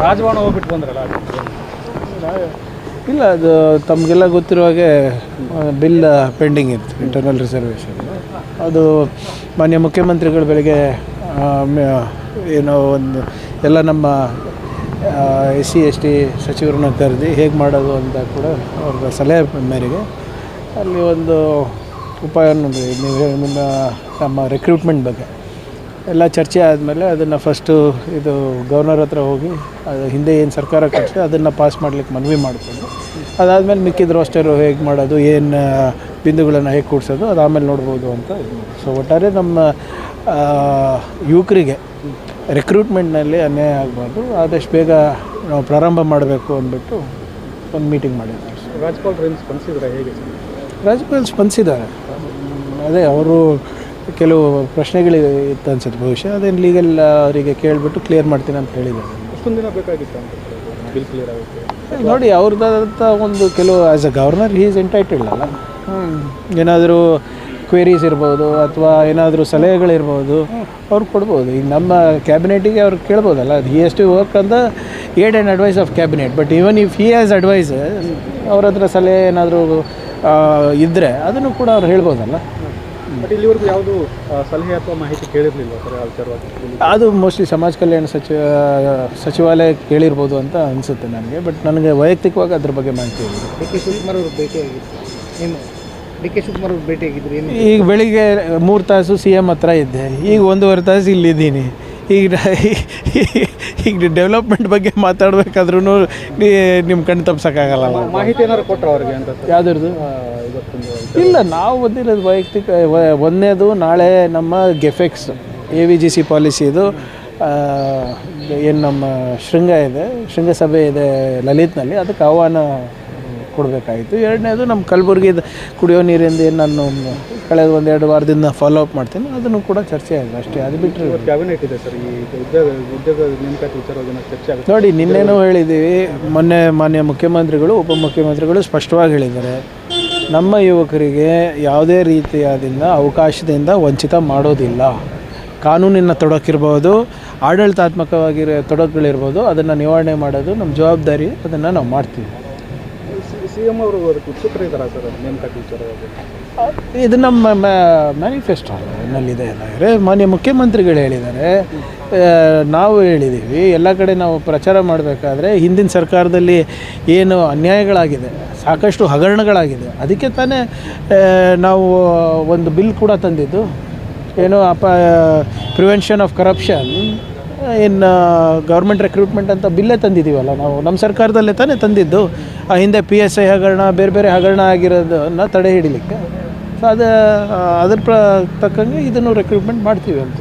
ರಾಜಭವನ ಹೋಗ್ಬಿಟ್ಟು ಬಂದ್ರಲ್ಲ ಇಲ್ಲ, ಅದು ತಮಗೆಲ್ಲ ಗೊತ್ತಿರೋ ಹಾಗೆ ಬಿಲ್ ಪೆಂಡಿಂಗ್ ಇತ್ತು, ಇಂಟರ್ನಲ್ ರಿಸರ್ವೇಷನ್. ಅದು ಮಾನ್ಯ ಮುಖ್ಯಮಂತ್ರಿಗಳು ಬೆಳಗ್ಗೆ ಏನೋ ಒಂದು ಎಲ್ಲ ನಮ್ಮ SC/ST ಸಚಿವರನ್ನ ಕರೆದು ಹೇಗೆ ಮಾಡೋದು ಅಂತ ಕೂಡ ಅವ್ರ ಸಲಹೆ ಮೇರೆಗೆ ಅಲ್ಲಿ ಒಂದು ಉಪಾಯ ನೀವು ನಮ್ಮ ರಿಕ್ರೂಟ್ಮೆಂಟ್ ಬಗ್ಗೆ ಎಲ್ಲ ಚರ್ಚೆ ಆದಮೇಲೆ ಅದನ್ನು ಫಸ್ಟು ಇದು ಗವರ್ನರ್ ಹತ್ರ ಹೋಗಿ ಅದು ಹಿಂದೆ ಏನು ಸರ್ಕಾರ ಕಟ್ಟಿದೆ ಅದನ್ನು ಪಾಸ್ ಮಾಡಲಿಕ್ಕೆ ಮನವಿ ಮಾಡಿಕೊಂಡು ಅದಾದಮೇಲೆ ಮಿಕ್ಕಿದ ರೋಸ್ಟರು ಹೇಗೆ ಮಾಡೋದು, ಏನು ಬಿಂದುಗಳನ್ನು ಹೇಗೆ ಕೂಡಿಸೋದು ಅದು ಆಮೇಲೆ ನೋಡ್ಬೋದು ಅಂತ. ಸೊ ಒಟ್ಟಾರೆ ನಮ್ಮ ಯುವಕರಿಗೆ ರಿಕ್ರೂಟ್ಮೆಂಟ್ನಲ್ಲಿ ಅನ್ಯಾಯ ಆಗಬಾರ್ದು, ಆದಷ್ಟು ಬೇಗ ನಾವು ಪ್ರಾರಂಭ ಮಾಡಬೇಕು ಅಂದ್ಬಿಟ್ಟು ಒಂದು ಮೀಟಿಂಗ್ ಮಾಡಿದ್ವಿ. ರಾಜ್ಯಪಾಲರು ಸ್ಪಂದಿಸಿದ್ರೆ ಹೇಗೆ? ರಾಜ್ಯಪಾಲರು ಸ್ಪಂದಿಸಿದ್ದಾರೆ. ಅದೇ ಅವರು ಕೆಲವು ಪ್ರಶ್ನೆಗಳು ಇತ್ತು ಅನ್ಸುತ್ತೆ, ಬಹುಶಃ ಅದೇನು ಲೀಗಲ್ ಅವರಿಗೆ ಕೇಳಿಬಿಟ್ಟು ಕ್ಲಿಯರ್ ಮಾಡ್ತೀನಿ ಅಂತ ಹೇಳಿದ್ದಾರೆ. ಎಷ್ಟೊಂದು ದಿನ ಬೇಕಾಗಿತ್ತು ಅಂತ ಬಿಲ್ ಕ್ಲಿಯರ್ ಆಗುತ್ತೆ ನೋಡಿ, ಅವ್ರದ್ದಂಥ ಒಂದು ಕೆಲವು as a governor he is entitled ಅಲ್ಲ, ಏನಾದರೂ ಕ್ವೇರೀಸ್ ಇರ್ಬೋದು ಅಥವಾ ಏನಾದರೂ ಸಲಹೆಗಳಿರ್ಬೋದು ಅವ್ರು ಕೊಡ್ಬೋದು. ಈಗ ನಮ್ಮ ಕ್ಯಾಬಿನೆಟಿಗೆ ಅವ್ರು ಕೇಳ್ಬೋದಲ್ಲ, ಅದು ಹಿ ಹ್ಯಾಸ್ ಟು ವರ್ಕ್ ಅಂತ aid and advice of cabinet. But even if he has advice ಅವ್ರ ಹತ್ರ ಸಲಹೆ ಏನಾದರೂ ಇದ್ದರೆ ಅದನ್ನು ಕೂಡ ಅವ್ರು ಹೇಳ್ಬೋದಲ್ಲ. ಬಟ್ ಇಲ್ಲಿವರೆಗೂ ಯಾವುದು ಸಲಹೆ ಅಥವಾ ಮಾಹಿತಿ ಕೇಳಿರಲಿಲ್ಲ ಸರ್ ಆ ವಿಚಾರವಾಗಿ? ಅದು ಮೋಸ್ಟ್ಲಿ ಸಮಾಜ ಕಲ್ಯಾಣ ಸಚಿವಾಲಯ ಕೇಳಿರ್ಬೋದು ಅಂತ ಅನಿಸುತ್ತೆ ನನಗೆ. ಬಟ್ ನನಗೆ ವೈಯಕ್ತಿಕವಾಗಿ ಅದ್ರ ಬಗ್ಗೆ ಮಾಹಿತಿ ಇಲ್ಲ. ಡಿ.ಕೆ. ಶಿವಕುಮಾರ್ ಅವರು ಭೇಟಿಯಾಗಿತ್ತು, ಏನು ಡಿ.ಕೆ. ಶಿವಕುಮಾರ್ ಅವರು ಭೇಟಿಯಾಗಿದ್ರು? ಈಗ ಬೆಳಿಗ್ಗೆ 3 ತಾಸು CM ಹತ್ರ ಇದ್ದೆ, ಈಗ 1.5 ತಾಸು ಇಲ್ಲಿದ್ದೀನಿ. ಈಗ ಡೆವಲಪ್ಮೆಂಟ್ ಬಗ್ಗೆ ಮಾತಾಡಬೇಕಾದ್ರೂ ನಿಮ್ಮ ಕಣ್ಣು ತಪ್ಪಿಸೋಕ್ಕಾಗಲ್ಲ. ಮಾಹಿತಿ ಏನಾದ್ರು ಕೊಟ್ಟರು ಅವ್ರಿಗೆ ಅಂತ? ಯಾವುದ್ರದ್ದು? ಇಲ್ಲ, ನಾವು ಬಂದಿರೋದು ವೈಯಕ್ತಿಕ. ಒಂದನೇದು ನಾಳೆ ನಮ್ಮ ಗೆಫೆಕ್ಸ್ AVGC ಪಾಲಿಸಿದು ಏನು ನಮ್ಮ ಶೃಂಗಸಭೆ ಇದೆ ಲಲಿತ್ನಲ್ಲಿ, ಅದಕ್ಕೆ ಆಹ್ವಾನ ಕೊಡಬೇಕಾಗಿತ್ತು. ಎರಡನೇದು ನಮ್ಮ ಕಲಬುರಗಿದ ಕುಡಿಯೋ ನೀರಿಂದ ಏನು ನಾನು ಕಳೆದ 1-2 ವಾರದಿಂದ ಫಾಲೋ ಅಪ್ ಮಾಡ್ತೀನಿ, ಅದನ್ನು ಕೂಡ ಚರ್ಚೆ ಆಗಿದೆ ಅಷ್ಟೇ. ಅದು ಬಿಟ್ಟರೆ ಕ್ಯಾಬಿನೆಟ್ ಇದೆ ಸರ್, ಈ ಉದ್ಯೋಗ ನೇಮಕಾತಿ ವಿಚಾರವಾಗಿ ಚರ್ಚೆ ಆಗುತ್ತೆ. ನೋಡಿ, ನಿನ್ನೇನೂ ಹೇಳಿದ್ದೀವಿ, ಮೊನ್ನೆ ಮಾನ್ಯ ಮುಖ್ಯಮಂತ್ರಿಗಳು ಉಪಮುಖ್ಯಮಂತ್ರಿಗಳು ಸ್ಪಷ್ಟವಾಗಿ ಹೇಳಿದ್ದಾರೆ, ನಮ್ಮ ಯುವಕರಿಗೆ ಯಾವುದೇ ರೀತಿಯಾದಿಂದ ಅವಕಾಶದಿಂದ ವಂಚಿತ ಮಾಡೋದಿಲ್ಲ. ಕಾನೂನಿನ ತೊಡಕಿರ್ಬೋದು, ಆಡಳಿತಾತ್ಮಕವಾಗಿರೋ ತೊಡಕುಗಳಿರ್ಬೋದು, ಅದನ್ನು ನಿವಾರಣೆ ಮಾಡೋದು ನಮ್ಮ ಜವಾಬ್ದಾರಿ, ಅದನ್ನು ನಾವು ಮಾಡ್ತೀವಿ. CM ಅವರು ಅದಕ್ಕೆ ಉತ್ಸುಕರಿದ್ದಾರೆ ಸರ್ ನೇಮಕಾತಿ ವಿಚಾರವಾಗಿ? ಇದು ನಮ್ಮ ಮ್ಯಾನಿಫೆಸ್ಟೋನಲ್ಲಿದೆ ಎಲ್ಲ. ಮಾನ್ಯ ಮುಖ್ಯಮಂತ್ರಿಗಳು ಹೇಳಿದ್ದಾರೆ, ನಾವು ಹೇಳಿದ್ದೀವಿ. ಎಲ್ಲ ಕಡೆ ನಾವು ಪ್ರಚಾರ ಮಾಡಬೇಕಾದ್ರೆ ಹಿಂದಿನ ಸರ್ಕಾರದಲ್ಲಿ ಏನು ಅನ್ಯಾಯಗಳಾಗಿದೆ, ಸಾಕಷ್ಟು ಹಗರಣಗಳಾಗಿದೆ, ಅದಕ್ಕೆ ತಾನೇ ನಾವು ಒಂದು ಬಿಲ್ ಕೂಡ ತಂದಿದ್ದು, ಏನು prevention of corruption in government recruitment ಅಂತ ಬಿಲ್ಲೇ ತಂದಿದ್ದೀವಲ್ಲ ನಾವು, ನಮ್ಮ ಸರ್ಕಾರದಲ್ಲೇ ತಾನೇ ತಂದಿದ್ದು. ಆ ಹಿಂದೆ PSI ಹಗರಣ, ಬೇರೆ ಬೇರೆ ಹಗರಣ ಆಗಿರೋದನ್ನು ತಡೆ ಹಿಡಿಲಿಕ್ಕೆ. ಸೊ ಅದ್ರ ತಕ್ಕಂಗೆ ಇದನ್ನು ರೆಕ್ರೂಟ್ಮೆಂಟ್ ಮಾಡ್ತೀವಿ ಅಂತ.